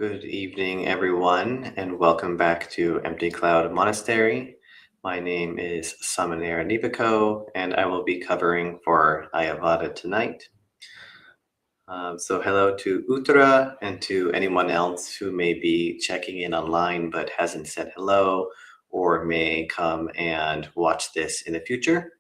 Good evening, everyone, and welcome back to Empty Cloud Monastery. My name is Sāmaṇera Nipako, and I will be covering for Ayavada tonight. So hello to Uttara and to anyone else who may be checking in online but hasn't said hello or may come and watch this in the future.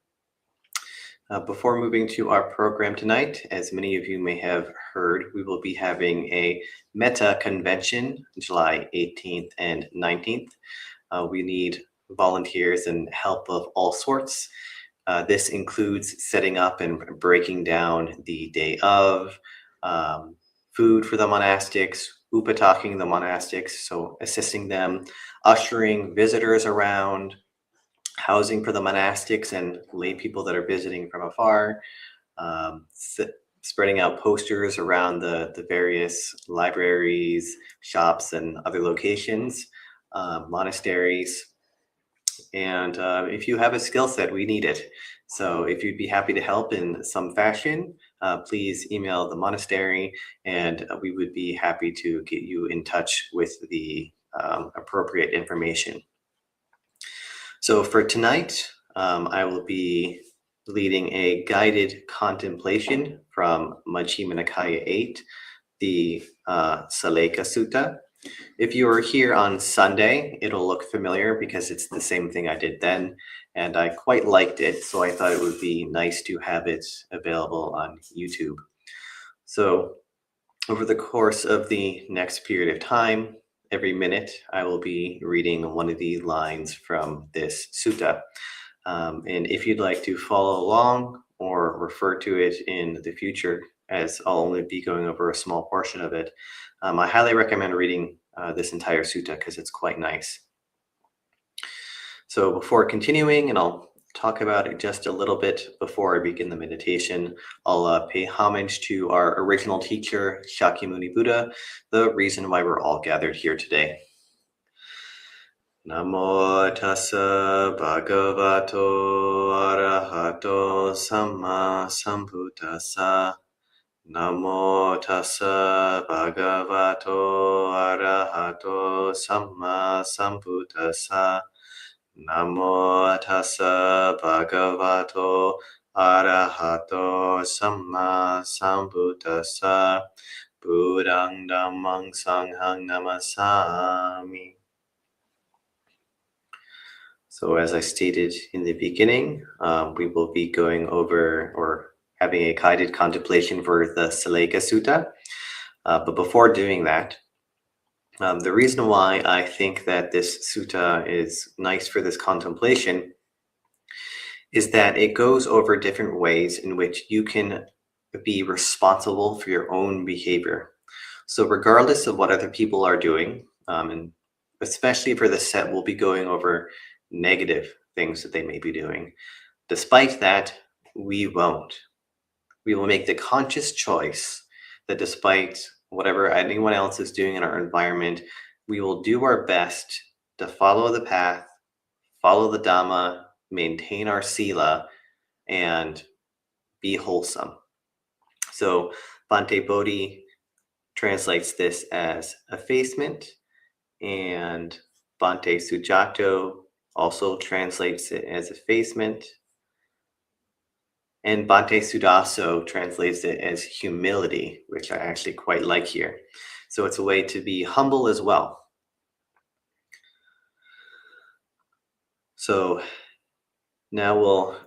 Before moving to our program tonight, as many of you may have heard, we will be having a Metta convention July 18th and 19th. We need volunteers and help of all sorts. This includes setting up and breaking down the day of, food for the monastics, upataking the monastics, so assisting them, ushering visitors around, housing for the monastics and lay people that are visiting from afar, spreading out posters around the various libraries, shops, and other locations, monasteries. And if you have a skill set, we need it. So if you'd be happy to help in some fashion, please email the monastery and we would be happy to get you in touch with the appropriate information. So for tonight, I will be leading a guided contemplation from Majjhima Nikaya 8, the Sallekhasutta. If you were here on Sunday, it'll look familiar because it's the same thing I did then, and I quite liked it, so I thought it would be nice to have it available on YouTube. So over the course of the next period of time, every minute, I will be reading one of the lines from this sutta. And if you'd like to follow along or refer to it in the future, as I'll only be going over a small portion of it, I highly recommend reading this entire sutta because it's quite nice. So before continuing, and I'll talk about it just a little bit before I begin the meditation, I'll pay homage to our original teacher, Shakyamuni Buddha, the reason why we're all gathered here today. Namo tassa bhagavato arahato samma sambuddhassa. Namo tassa bhagavato arahato samma sambuddhassa. Namo tassa bhagavato arahato samma sambuddhassa. Buddhaṃ Dhammāṃ Sanghaṃ namasami. So as I stated in the beginning, we will be going over or having a guided contemplation for the Sallekhasutta. But before doing that, the reason why I think that this sutta is nice for this contemplation is that it goes over different ways in which you can be responsible for your own behavior. So regardless of what other people are doing, and especially for this set, we'll be going over negative things that they may be doing. Despite that, we won't. We will make the conscious choice that despite whatever anyone else is doing in our environment, we will do our best to follow the path, follow the Dhamma, maintain our sila, and be wholesome. So Bhante Bodhi translates this as effacement, and Bhante Sujato also translates it as effacement, and Bhante Sudaso translates it as humility, which I actually quite like here. So it's a way to be humble as well. So now we'll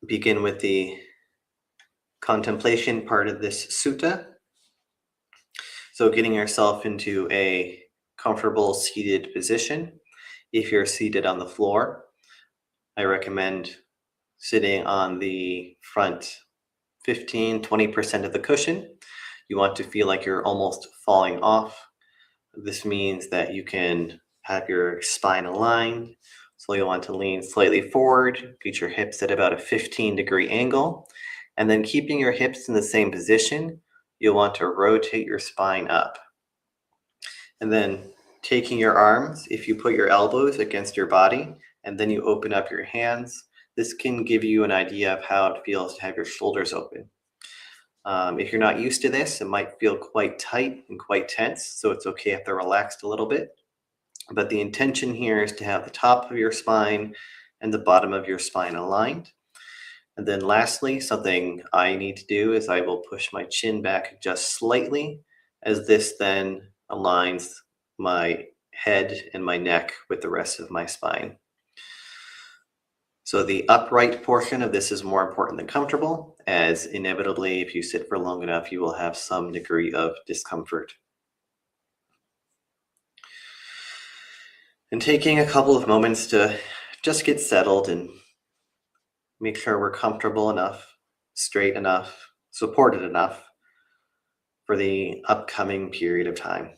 begin with the contemplation part of this sutta. So getting yourself into a comfortable seated position. If you're seated on the floor, I recommend sitting on the front 15-20% of the cushion. You want to feel like you're almost falling off. This means that you can have your spine aligned. So you'll want to lean slightly forward, get your hips at about a 15-degree angle, and then keeping your hips in the same position, you'll want to rotate your spine up. And then taking your arms, if you put your elbows against your body, and then you open up your hands, this can give you an idea of how it feels to have your shoulders open. If you're not used to this, it might feel quite tight and quite tense, so it's okay if they're relaxed a little bit. But the intention here is to have the top of your spine and the bottom of your spine aligned. And then lastly, something I need to do is I will push my chin back just slightly, as this then aligns my head and my neck with the rest of my spine. So the upright portion of this is more important than comfortable, as inevitably, if you sit for long enough, you will have some degree of discomfort. And taking a couple of moments to just get settled and make sure we're comfortable enough, straight enough, supported enough for the upcoming period of time.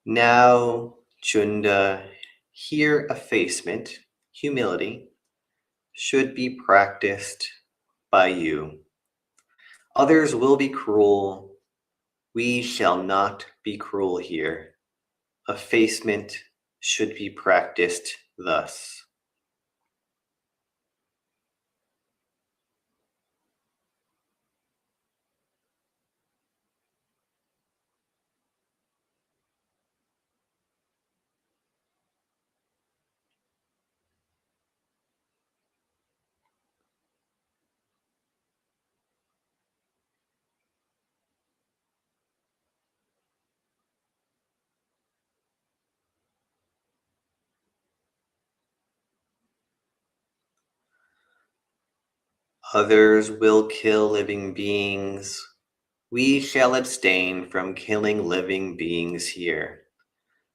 Now, Chunda, here effacement, humility, should be practiced by you. Others will be cruel. We shall not be cruel here. Effacement should be practiced thus. Others will kill living beings. We shall abstain from killing living beings here.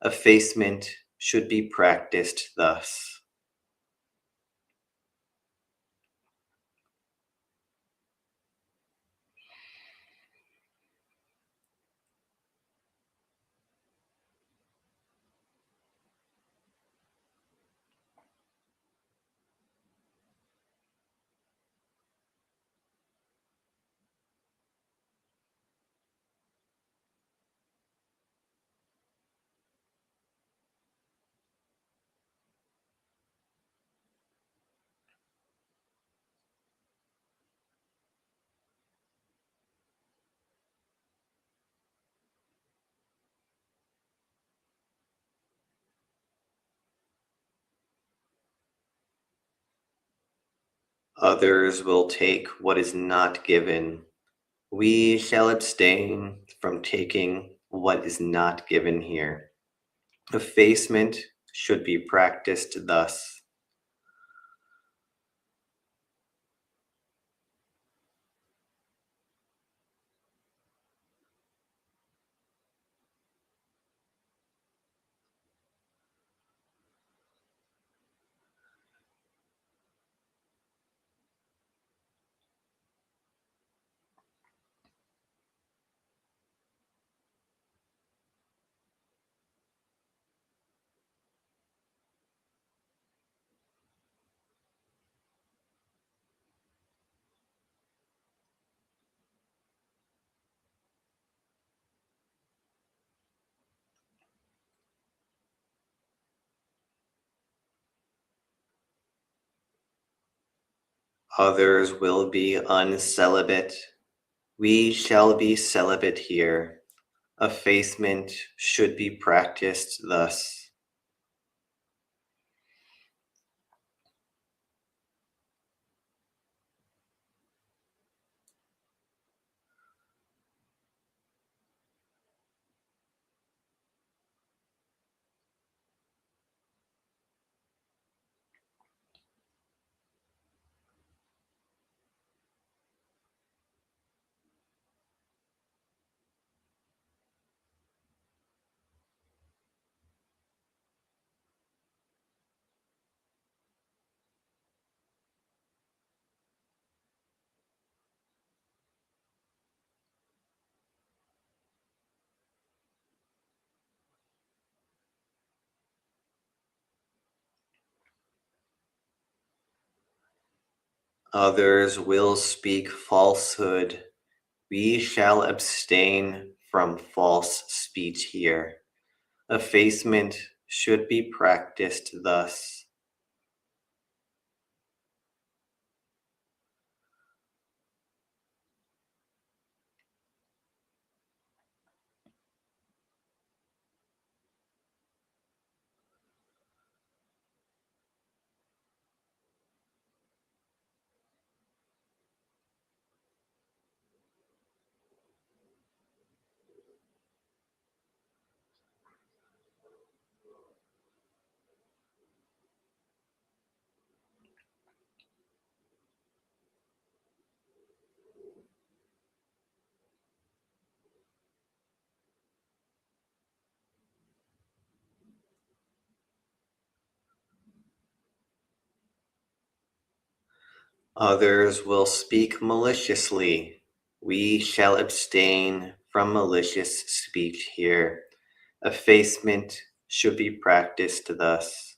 Effacement should be practiced thus. Others will take what is not given. We shall abstain from taking what is not given here. Effacement should be practiced thus. Others will be uncelibate. We shall be celibate here. Effacement should be practiced thus. Others will speak falsehood. We shall abstain from false speech here. Effacement should be practiced thus. Others will speak maliciously. We shall abstain from malicious speech here. Effacement should be practiced thus.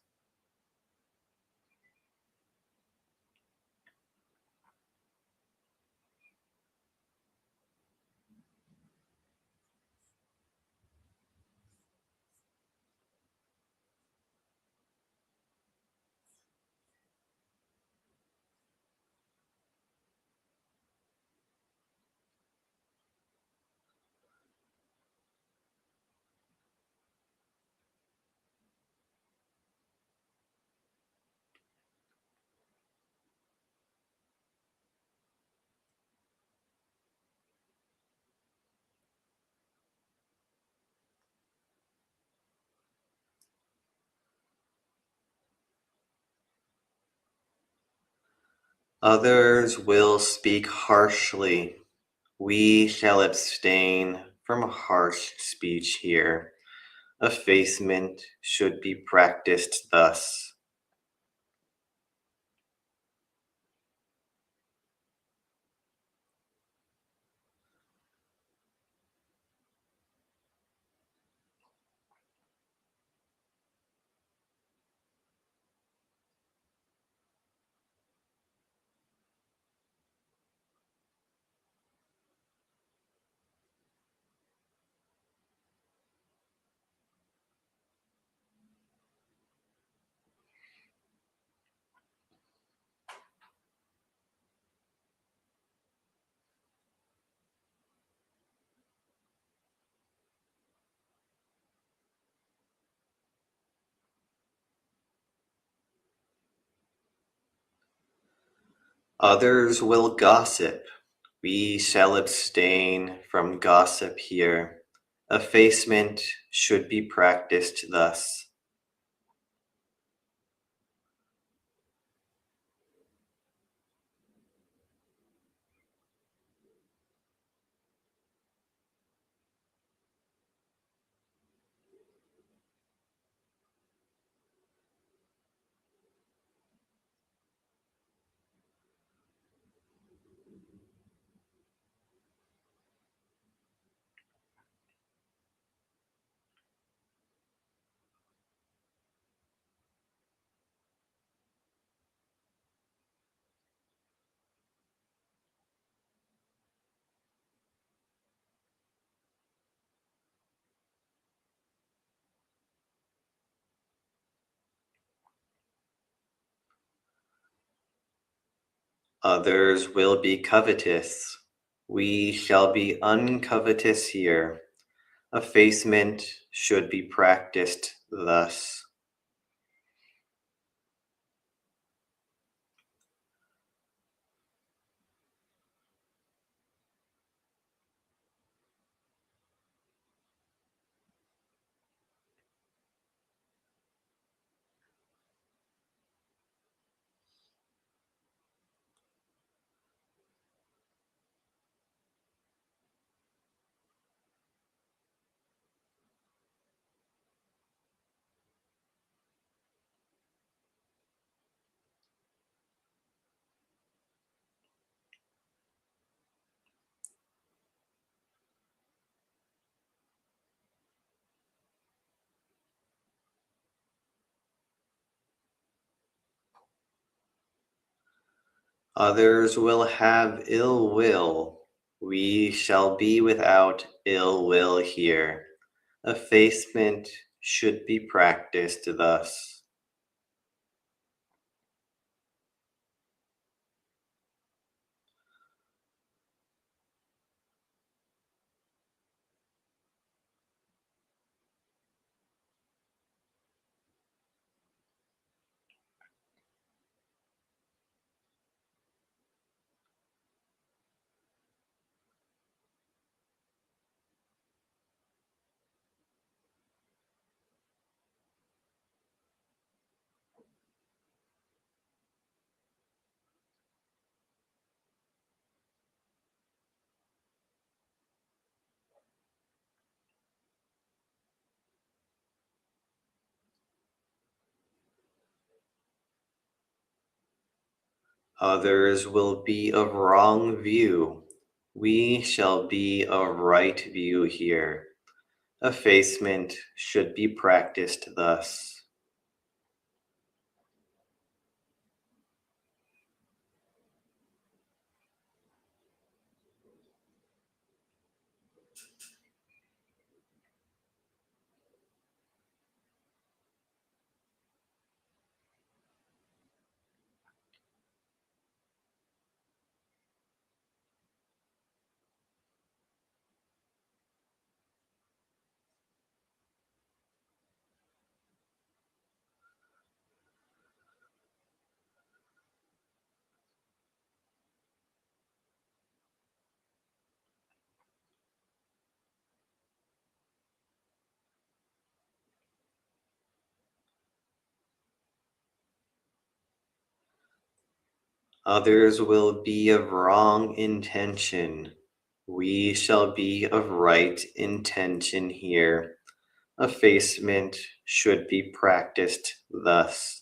Others will speak harshly. We shall abstain from harsh speech here. Effacement should be practiced thus. Others will gossip. We shall abstain from gossip here. Effacement should be practiced thus. Others will be covetous. We shall be uncovetous here. Effacement should be practiced thus. Others will have ill will. We shall be without ill will here. Effacement should be practiced thus. Others will be of wrong view. We shall be of right view here. Effacement should be practiced thus. Others will be of wrong intention. We shall be of right intention here. Effacement should be practiced thus.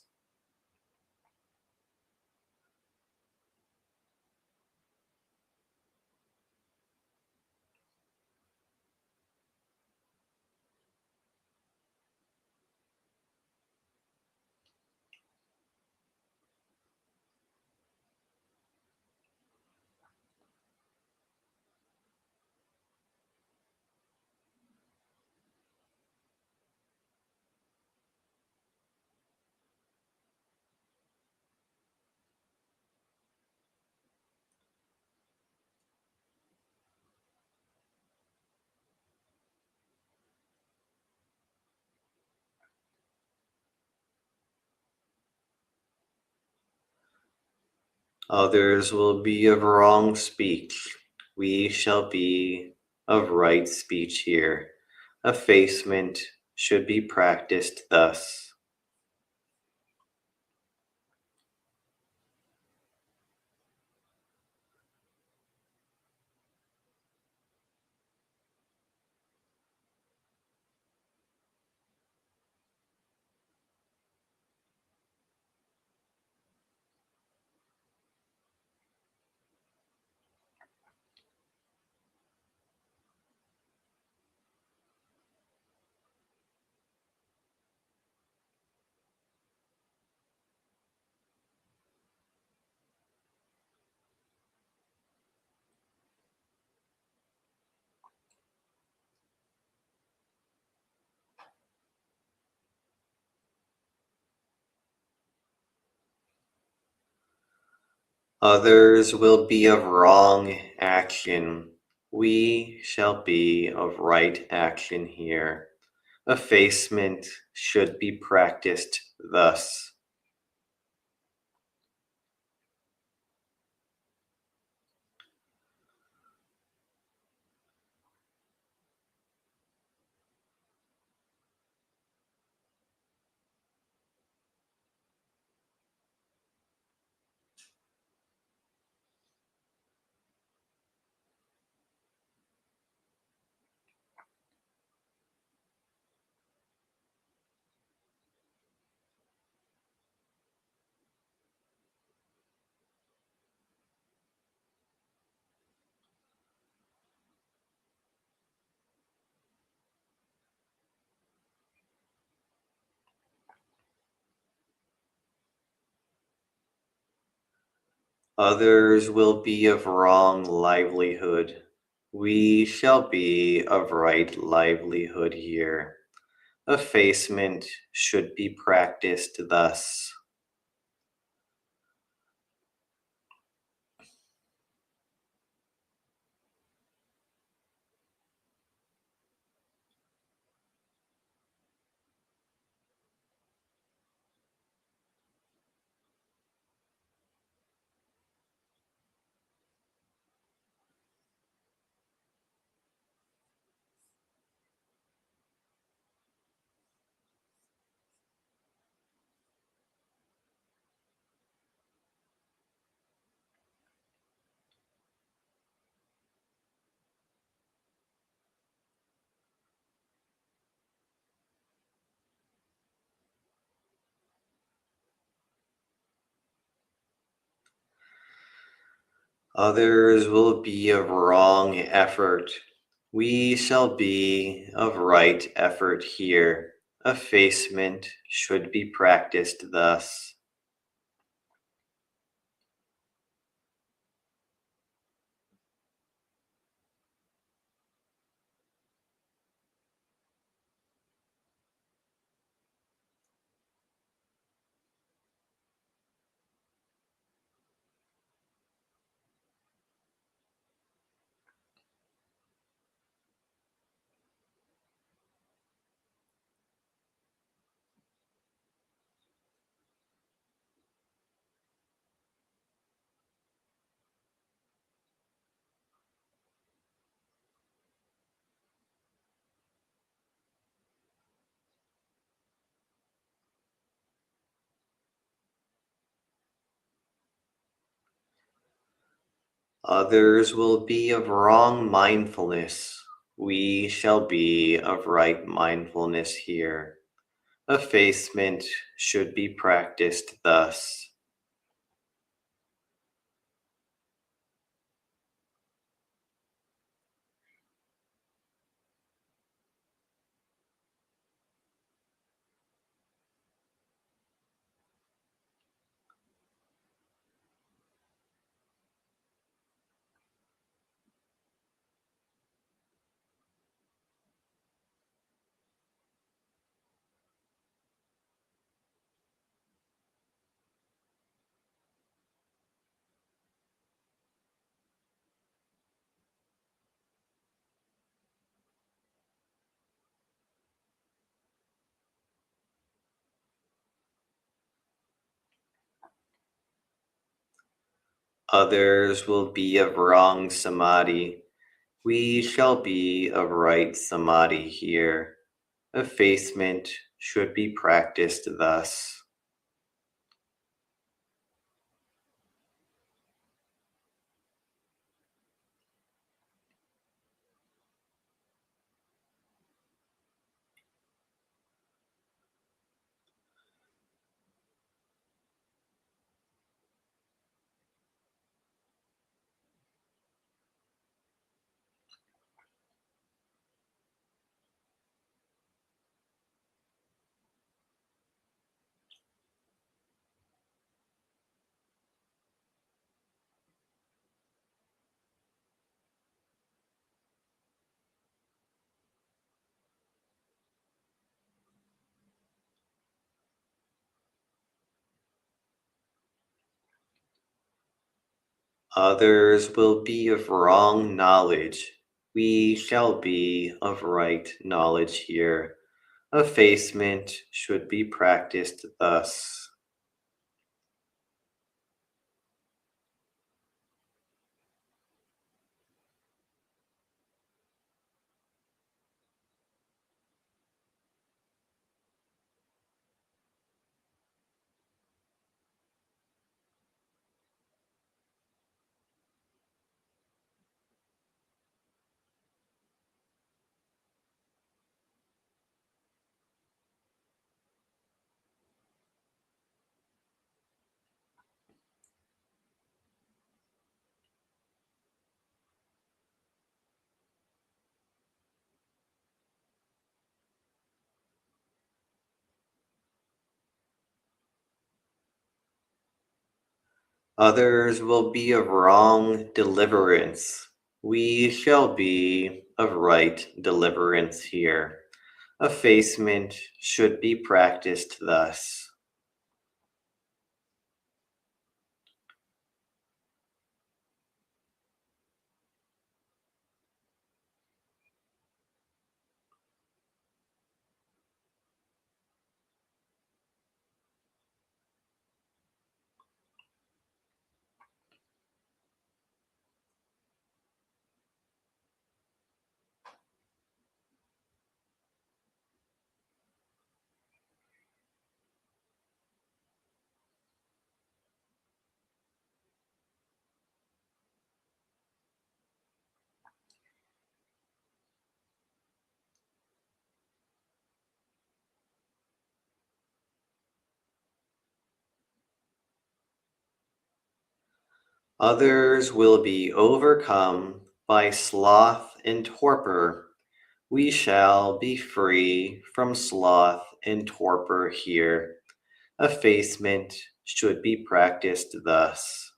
Others will be of wrong speech. We shall be of right speech here. Effacement should be practiced thus. Others will be of wrong action. We shall be of right action here. Effacement should be practiced thus. Others will be of wrong livelihood. We shall be of right livelihood here. Effacement should be practiced thus. Others will be of wrong effort. We shall be of right effort here. Effacement should be practiced thus. Others will be of wrong mindfulness. We shall be of right mindfulness here. Effacement should be practiced thus. Others will be of wrong samadhi. We shall be of right samadhi here. Effacement should be practiced thus. Others will be of wrong knowledge. We shall be of right knowledge here. Effacement should be practiced thus. Others will be of wrong deliverance. We shall be of right deliverance here. Effacement should be practiced thus. Others will be overcome by sloth and torpor. We shall be free from sloth and torpor here. Effacement should be practiced thus.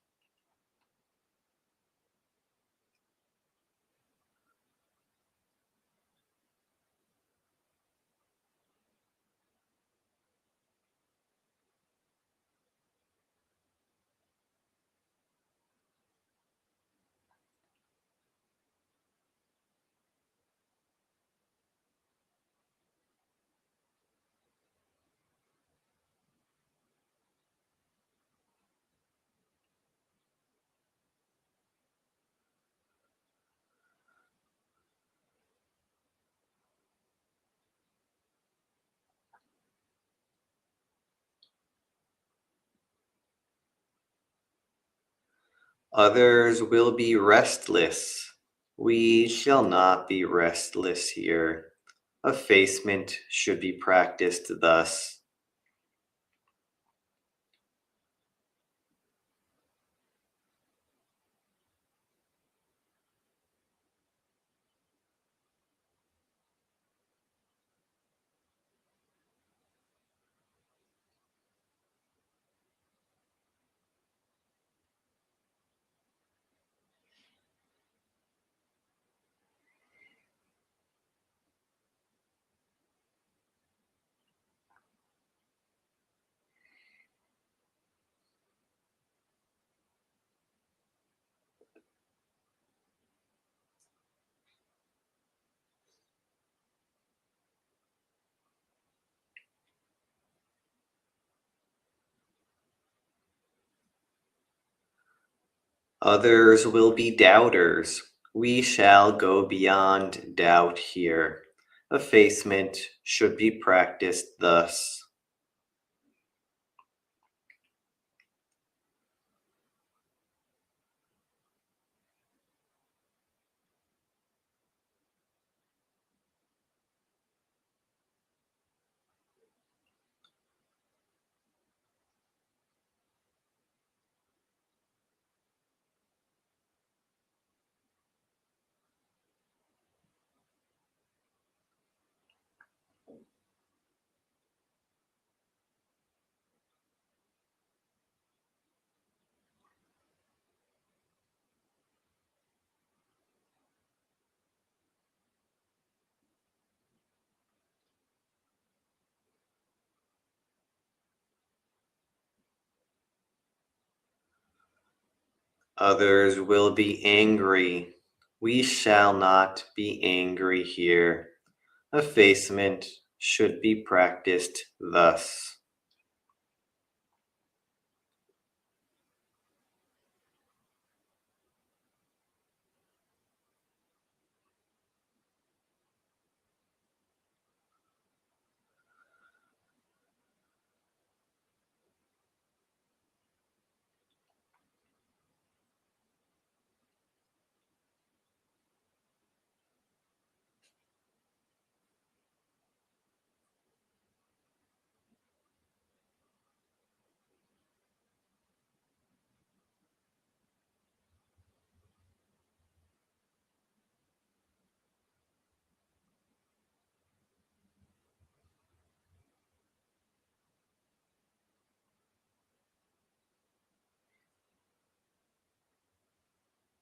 Others will be restless. We shall not be restless here. Effacement should be practiced thus. Others will be doubters. We shall go beyond doubt here. Effacement should be practiced thus. Others will be angry. We shall not be angry here. Effacement should be practiced thus.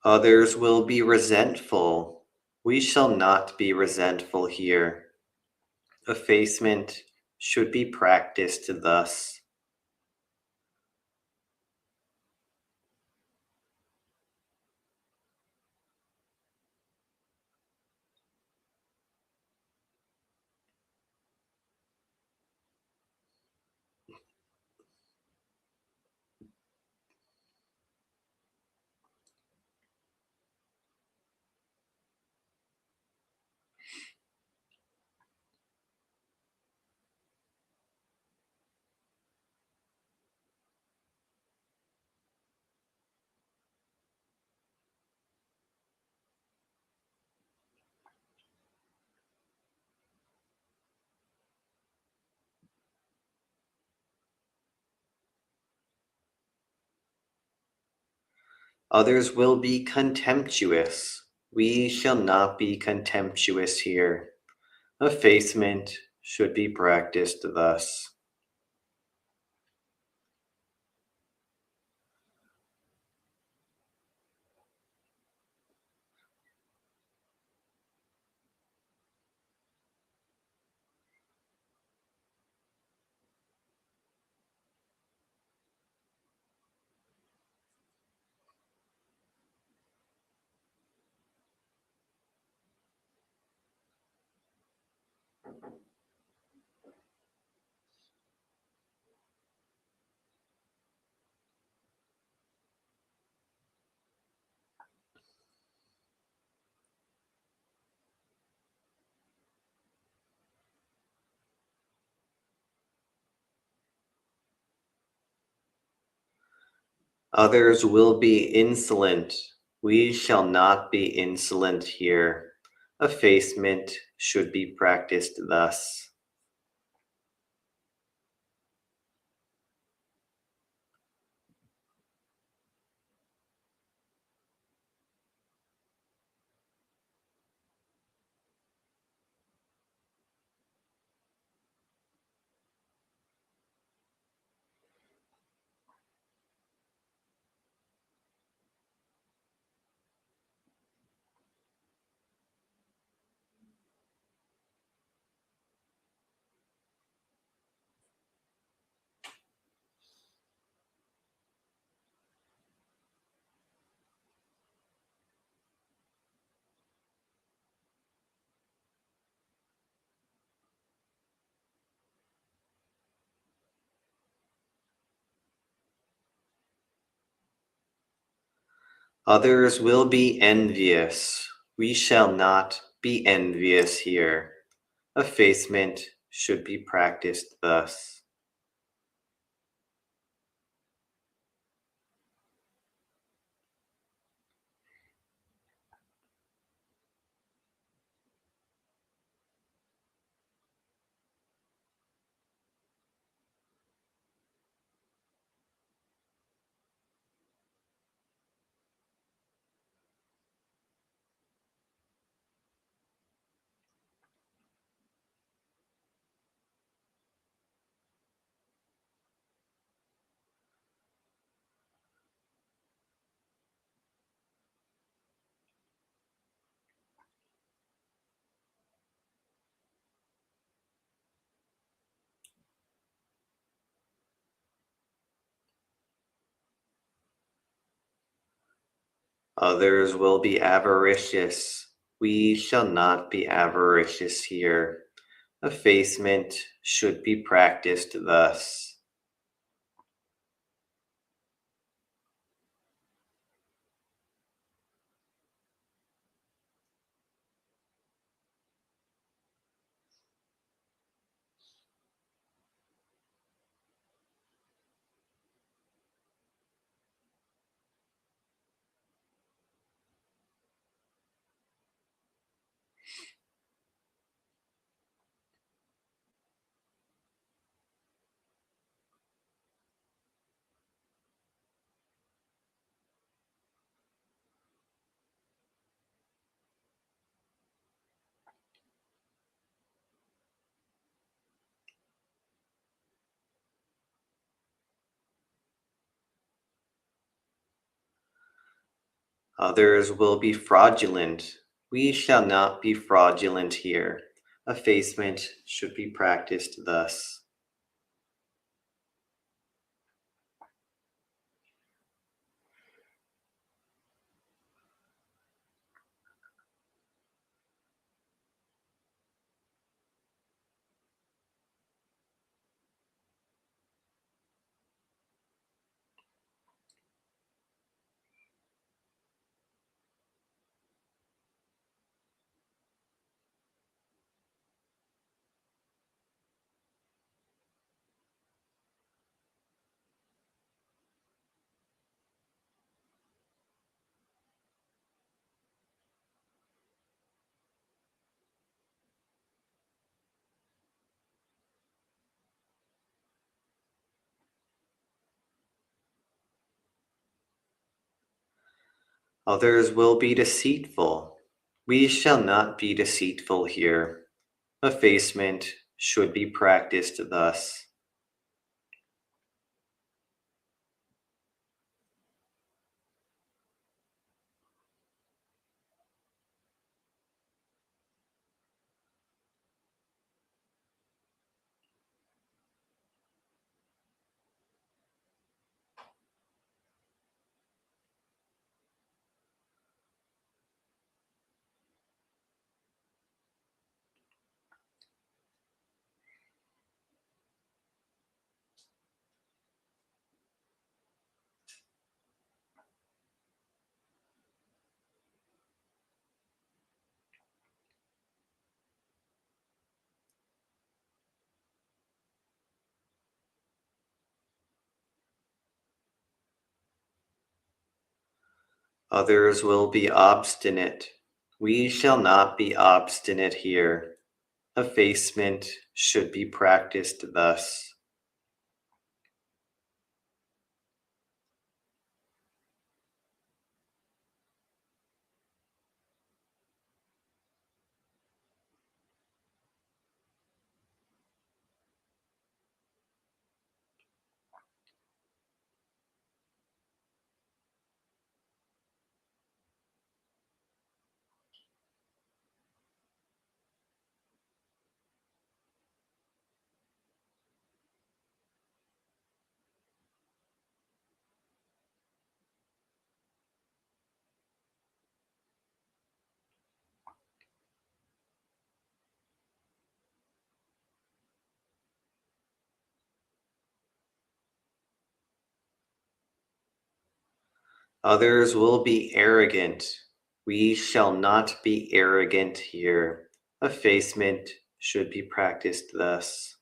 Others will be resentful. We shall not be resentful here. Effacement should be practiced thus. Others will be contemptuous. We shall not be contemptuous here. Effacement should be practiced thus. Others will be insolent. We shall not be insolent here. Effacement should be practiced thus. Others will be envious. We shall not be envious here. Effacement should be practiced thus. Others will be avaricious. We shall not be avaricious here. Effacement should be practiced thus. Others will be fraudulent. We shall not be fraudulent here. Effacement should be practiced thus. Others will be deceitful. We shall not be deceitful here. Effacement should be practiced thus. Others will be obstinate. We shall not be obstinate here. Effacement should be practiced thus. Others will be arrogant. We shall not be arrogant here. Effacement should be practiced thus.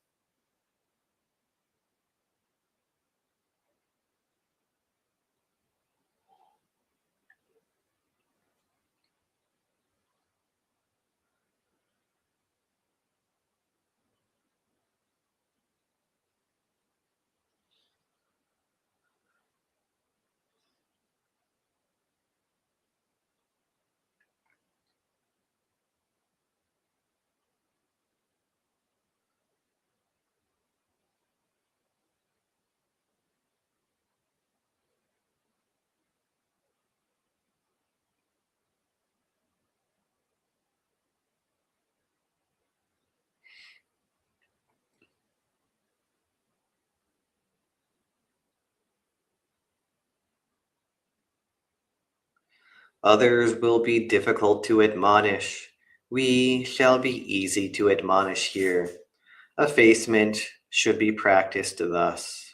Others will be difficult to admonish. We shall be easy to admonish here. Effacement should be practiced thus.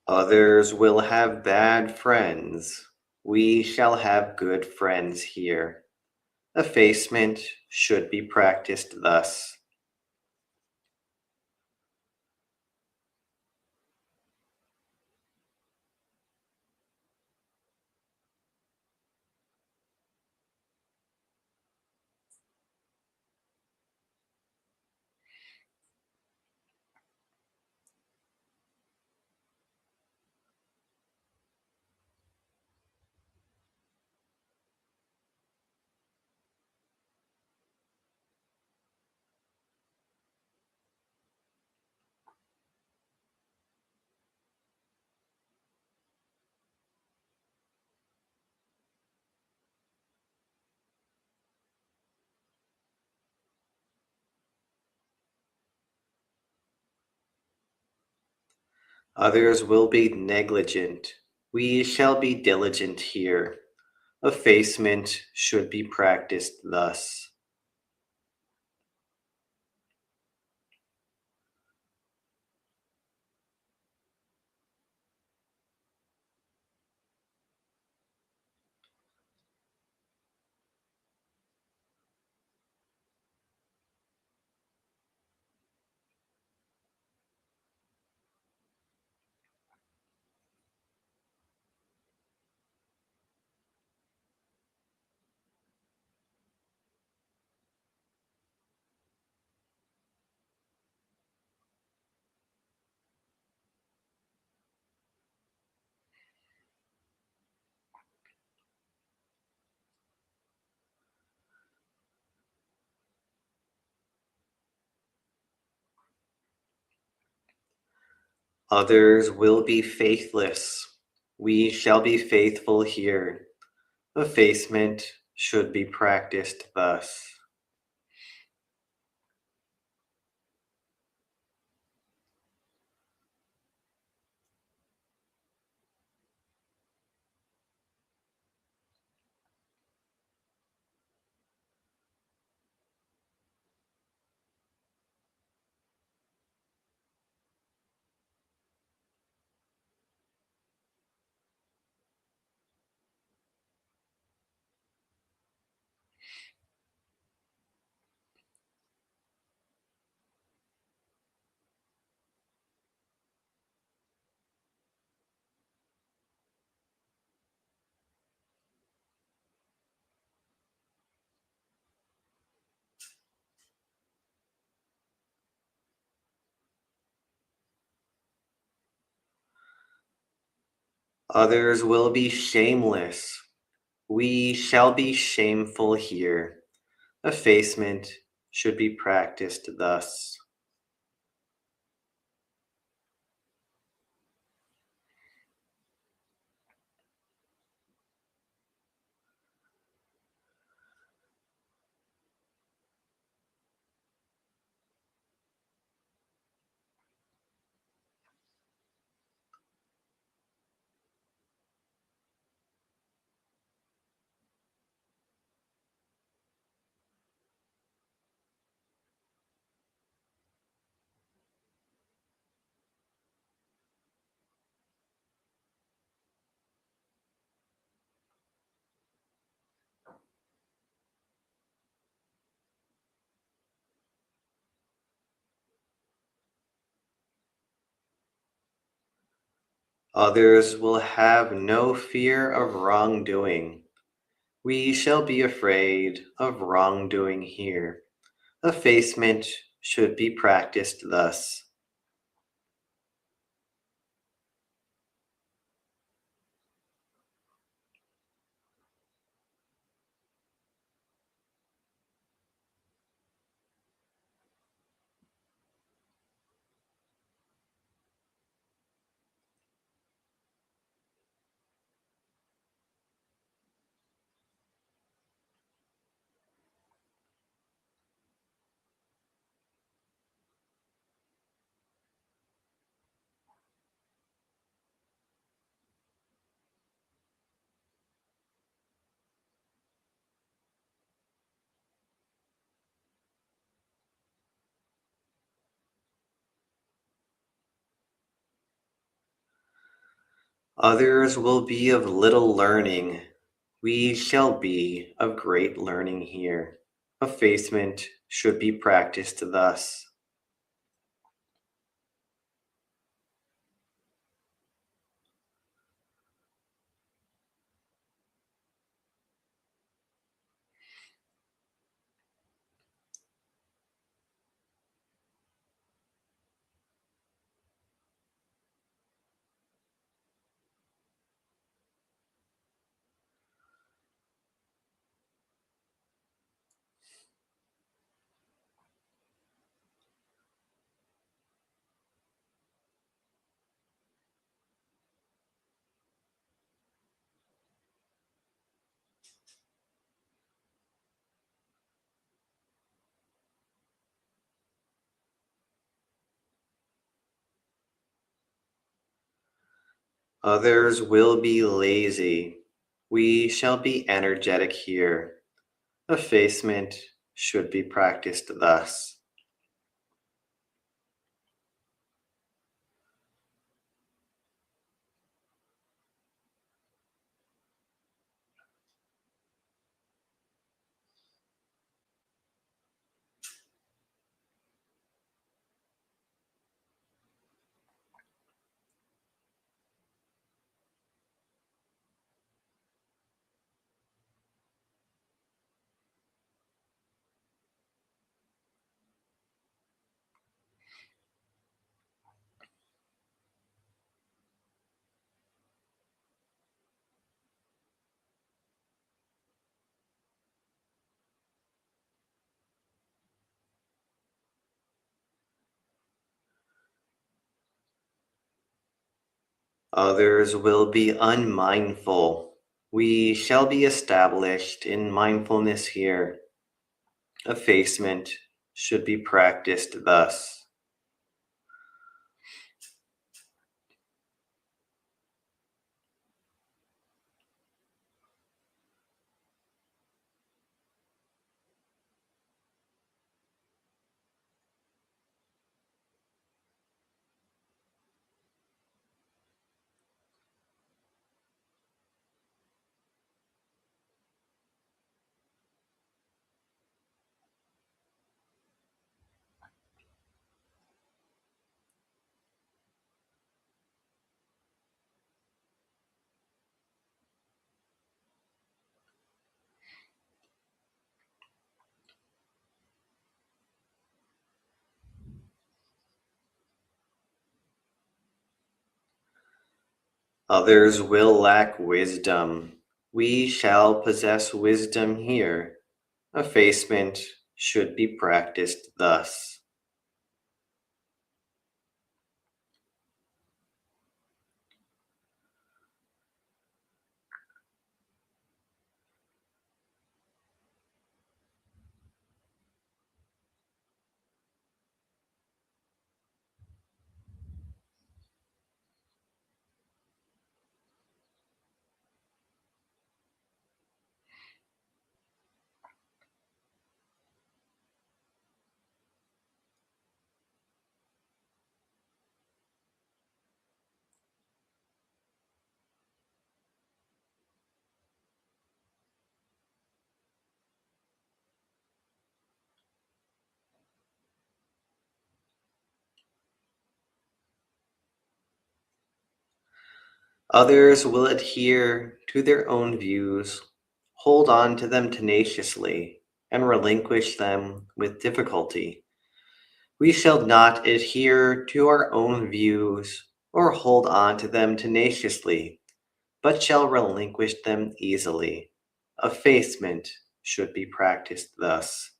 Others will have bad friends. We shall have good friends here. Effacement should be practiced thus. Others will be negligent. We shall be diligent here. Effacement should be practiced thus. Others will be faithless. We shall be faithful here. Effacement should be practiced thus. Others will be shameless. We shall be shameful here. Effacement should be practiced thus. Others will have no fear of wrongdoing. We shall be afraid of wrongdoing here. Effacement should be practiced thus. Others will be of little learning. We shall be of great learning here. Effacement should be practiced thus. Others will be lazy. We shall be energetic here. Effacement should be practiced thus. Others will be unmindful. We shall be established in mindfulness here. Effacement should be practiced thus. Others will lack wisdom. We shall possess wisdom here. Effacement should be practiced thus. Others will adhere to their own views, hold on to them tenaciously, and relinquish them with difficulty. We shall not adhere to our own views or hold on to them tenaciously, but shall relinquish them easily. Effacement should be practiced thus.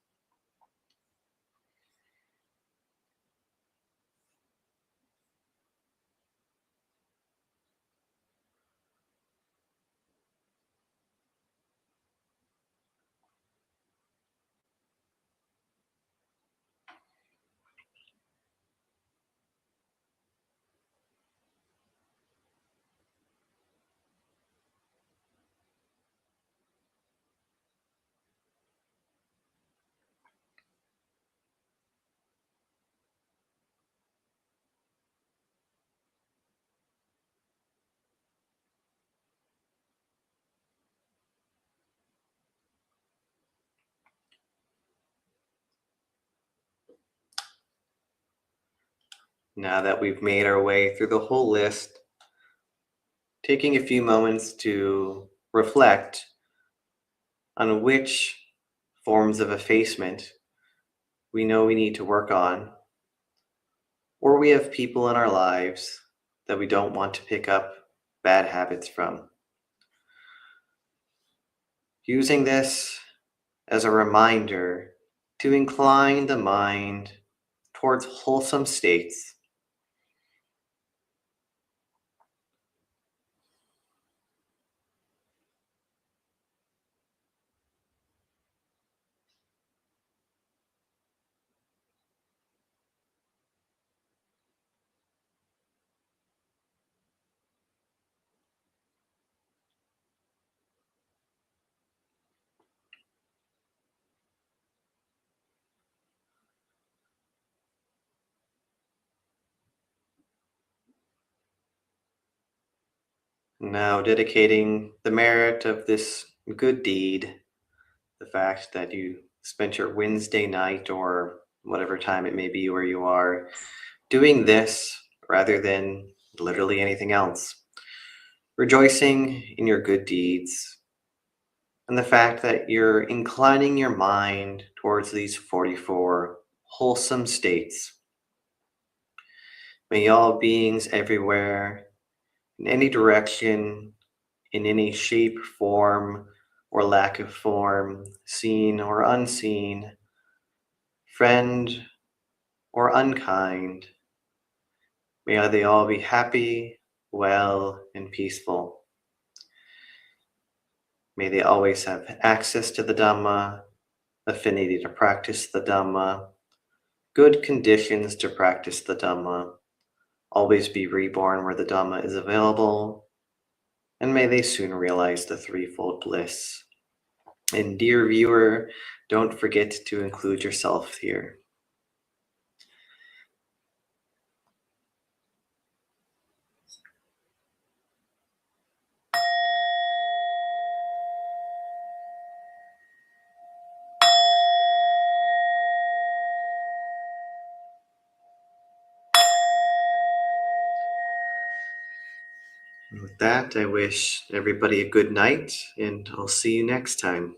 Now that we've made our way through the whole list, taking a few moments to reflect on which forms of effacement we know we need to work on, or we have people in our lives that we don't want to pick up bad habits from. Using this as a reminder to incline the mind towards wholesome states. Now dedicating the merit of this good deed, the fact that you spent your Wednesday night or whatever time it may be where you are, doing this rather than literally anything else. Rejoicing in your good deeds and the fact that you're inclining your mind towards these 44 wholesome states. May all beings everywhere, in any direction, in any shape, form, or lack of form, seen or unseen, friend or unkind, may they all be happy, well, and peaceful. May they always have access to the Dhamma, affinity to practice the Dhamma, good conditions to practice the Dhamma, always be reborn where the Dhamma is available, and may they soon realize the threefold bliss. And dear viewer, don't forget to include yourself here. And with that, I wish everybody a good night, and I'll see you next time.